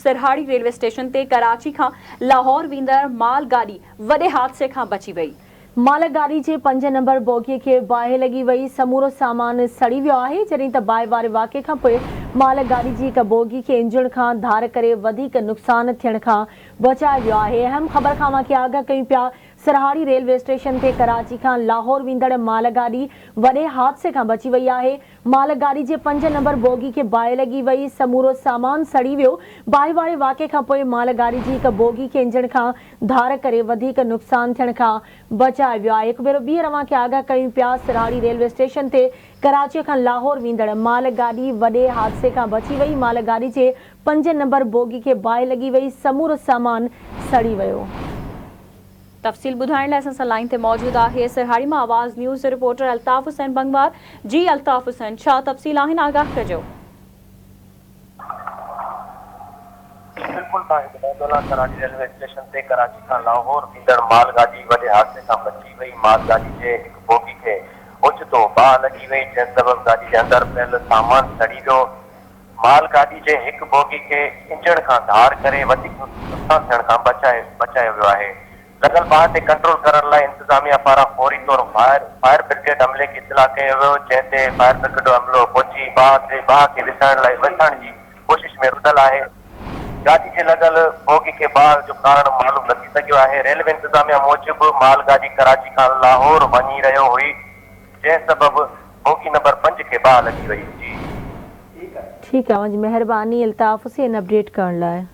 सिरहाड़ी railway station ते कराची खां लाहौर वेंदड़ माल गाड़ी वॾे हादसे खां बची वई। माल गाड़ी जे 5 नंबर बोगीअ खे बाहि लगी वई। समूरो सामान सड़ी वियो आहे, जॾहिं त बाहि वारे वाक़े खां पोइ माल गाड़ी जी हिक बोगी खे इंजण खां धार करे वधीक नुक़सान थियण खां बचायो वियो आहे। अहम ख़बर खां मां आगाह कयूं पिया। सिरहाड़ी रेलवे स्टेशन ते कराची खां लाहौर वेंदड़ माल गाड़ी वॾे हादसे खां बची वई आहे। माल गाड़ी जे 5 नंबर बोगी खे बाहि लगी वई। समूरो सामान सड़ी वियो। बाहि वारे वाक़े खां पोइ माल गाड़ी जी हिक बोगी खे इंजण खां धार करे वधीक नुक़सान थियण खां बचायो वियो आहे। हिकु भेरो ॿीहर अवां खे आगाह कयूं पिया। सिरहाड़ी रेलवे स्टेशन ते कराची खां लाहौर वेंदड़ माल गाड़ी वॾे हादसे खां बची वई। माल गाड़ी जे 5 नंबर बोगी खे बाहि लगी वई। समूरो सामान सड़ी वियो। तफ़सील ॿुधाइण लाइ असां सां लाइन ते मौजूद आहे सिरहाड़ी मां आवाज़ न्यूज़ रिपोर्टर अल्ताफ़ हुसैन बंगवार। जी अल्ताफ़ हुसैन, छा तफ़सील आहिनि, आगाह कजो। बिल्कुल कराची रेलवे स्टेशन ते कराची खां लाहौर वेंदड़ माल गाड़ी वॾे हादसे खां बची वई। माल गाड़ी जे हिक बोगी खे ओचितो बाहि लगी वई, जंहिं सबब गाड़ी जे अंदर पियल सामान सड़ी वियो। माल गाड़ी जे हिक बोगी खे इंजण खां धार करे वधीक नुक़सान थियण खां बचायो वियो आहे। लॻल बाहि ते कंट्रोल करण लाइ इंतज़ामिया पारां फौरी तौर फायर ब्रिगेड अमले खे इतला कयो वियो, जंहिं ते फायर ब्रिगेड अमलो पहुची बाहि खे विसण जी कोशिश में रुधल आहे। गाड़ी जे लॻल बोगी खे बाहि जो कारण मालूम न थी सघियो आहे। रेलवे इंतज़ामिया मूजिबि माल गाड़ी कराची खां लाहौर वञी रहियो हुई, जंहिं सबब बोगी नंबर 5 खे बाहि लगी वई। जी ठीकु आहे, मुंहिंजी महिरबानी अल्ताफ़ हुसैन अपडेट करण लाइ।